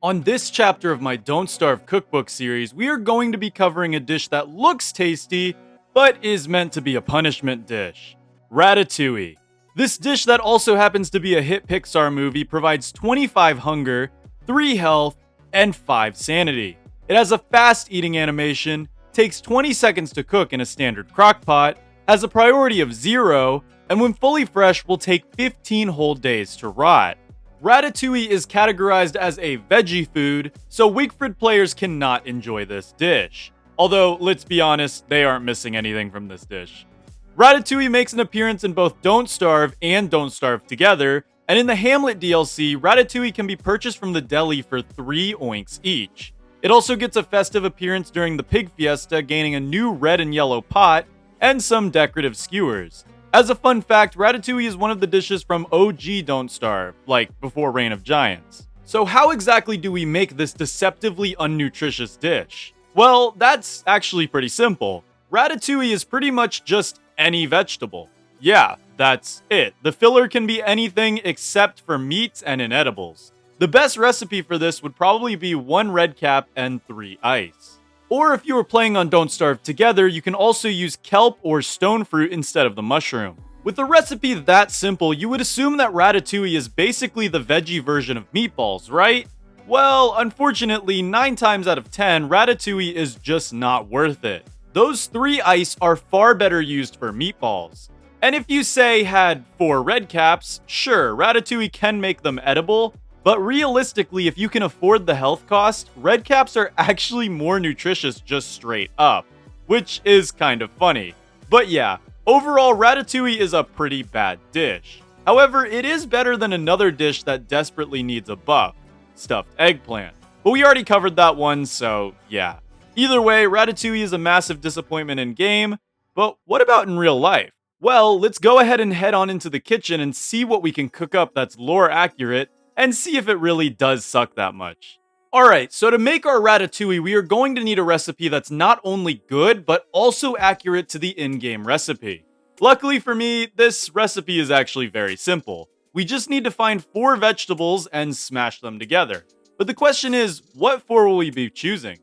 On this chapter of my Don't Starve cookbook series, we are going to be covering a dish that looks tasty, but is meant to be a punishment dish. Ratatouille. This dish that also happens to be a hit Pixar movie provides 25 hunger, 3 health, and 5 sanity. It has a fast eating animation, takes 20 seconds to cook in a standard crockpot, has a priority of 0, and when fully fresh will take 15 whole days to rot. Ratatouille is categorized as a veggie food, so Wigfrid players cannot enjoy this dish. Although, let's be honest, they aren't missing anything from this dish. Ratatouille makes an appearance in both Don't Starve and Don't Starve Together, and in the Hamlet DLC, Ratatouille can be purchased from the deli for 3 oinks each. It also gets a festive appearance during the Pig Fiesta, gaining a new red and yellow pot, and some decorative skewers. As a fun fact, Ratatouille is one of the dishes from OG Don't Starve, like before Reign of Giants. So how exactly do we make this deceptively unnutritious dish? Well, that's actually pretty simple. Ratatouille is pretty much just any vegetable. Yeah, that's it. The filler can be anything except for meats and inedibles. The best recipe for this would probably be 1 red cap and 3 ice. Or if you were playing on Don't Starve Together, you can also use kelp or stone fruit instead of the mushroom. With a recipe that simple, you would assume that Ratatouille is basically the veggie version of meatballs, right? Well, unfortunately, 9 times out of 10, Ratatouille is just not worth it. Those 3 ice are far better used for meatballs. And if you say had 4 red caps, sure, Ratatouille can make them edible, but realistically, if you can afford the health cost, red caps are actually more nutritious just straight up, which is kind of funny. But yeah, overall, Ratatouille is a pretty bad dish. However, it is better than another dish that desperately needs a buff, stuffed eggplant. But we already covered that one, so yeah. Either way, Ratatouille is a massive disappointment in game, but what about in real life? Well, let's go ahead and head on into the kitchen and see what we can cook up that's lore accurate, and see if it really does suck that much. Alright, so to make our Ratatouille, we are going to need a recipe that's not only good, but also accurate to the in-game recipe. Luckily for me, this recipe is actually very simple. We just need to find 4 vegetables and smash them together. But the question is, what 4 will we be choosing?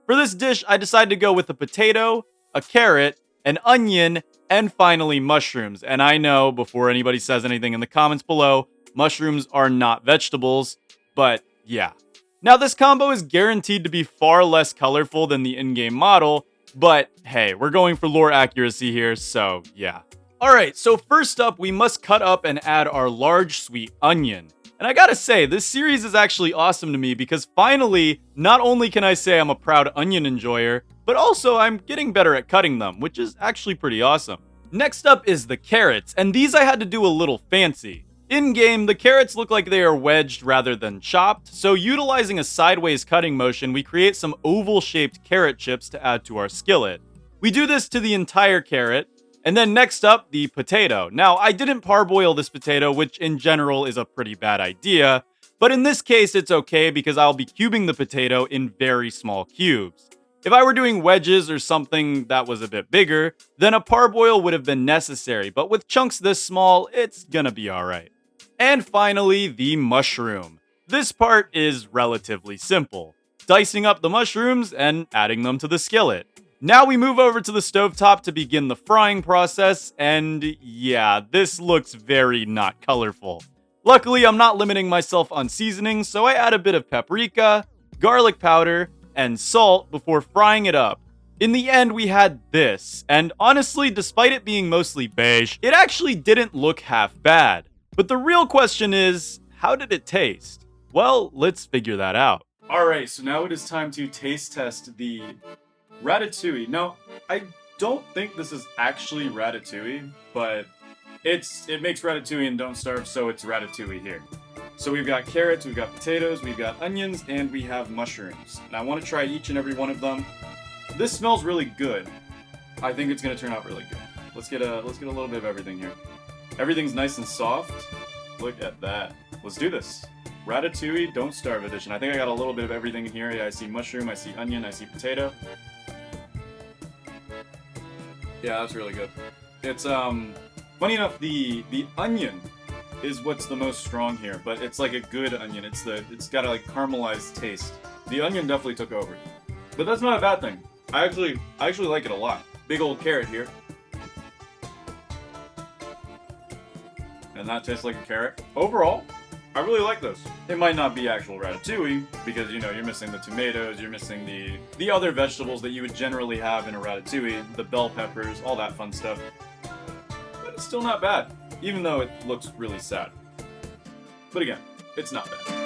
For this dish, I decided to go with a potato, a carrot, an onion, and finally mushrooms. And I know, before anybody says anything in the comments below, mushrooms are not vegetables, but yeah. Now this combo is guaranteed to be far less colorful than the in-game model, but hey, we're going for lore accuracy here, so yeah. Alright, so first up, we must cut up and add our large sweet onion. And I gotta say, this series is actually awesome to me because finally, not only can I say I'm a proud onion enjoyer, but also I'm getting better at cutting them, which is actually pretty awesome. Next up is the carrots, and these I had to do a little fancy. In-game, the carrots look like they are wedged rather than chopped, so utilizing a sideways cutting motion, we create some oval-shaped carrot chips to add to our skillet. We do this to the entire carrot, and then next up, the potato. Now, I didn't parboil this potato, which in general is a pretty bad idea, but in this case, it's okay because I'll be cubing the potato in very small cubes. If I were doing wedges or something that was a bit bigger, then a parboil would have been necessary, but with chunks this small, it's gonna be alright. And finally, the mushroom. This part is relatively simple. Dicing up the mushrooms and adding them to the skillet. Now we move over to the stovetop to begin the frying process, and yeah, this looks very not colorful. Luckily, I'm not limiting myself on seasoning, so I add a bit of paprika, garlic powder, and salt before frying it up. In the end, we had this, and honestly, despite it being mostly beige, it actually didn't look half bad. But the real question is, how did it taste? Well, let's figure that out. Alright, so now it is time to taste test the Ratatouille. No, I don't think this is actually Ratatouille, but it makes Ratatouille and Don't Starve, so it's Ratatouille here. So we've got carrots, we've got potatoes, we've got onions, and we have mushrooms. And I want to try each and every one of them. This smells really good. I think it's going to turn out really good. Let's get a little bit of everything here. Everything's nice and soft. Look at that. Let's do this. Ratatouille Don't Starve edition. I think I got a little bit of everything in here. Yeah, I see mushroom, I see onion, I see potato. Yeah, that's really good. It's funny enough, the onion is what's the most strong here, but it's like a good onion. It's got a like caramelized taste. The onion definitely took over, but that's not a bad thing. I actually like it a lot. Big old carrot here, and that tastes like a carrot. Overall, I really like this. It might not be actual ratatouille, because, you know, you're missing the tomatoes, you're missing the other vegetables that you would generally have in a ratatouille, the bell peppers, all that fun stuff. But it's still not bad, even though it looks really sad. But again, it's not bad.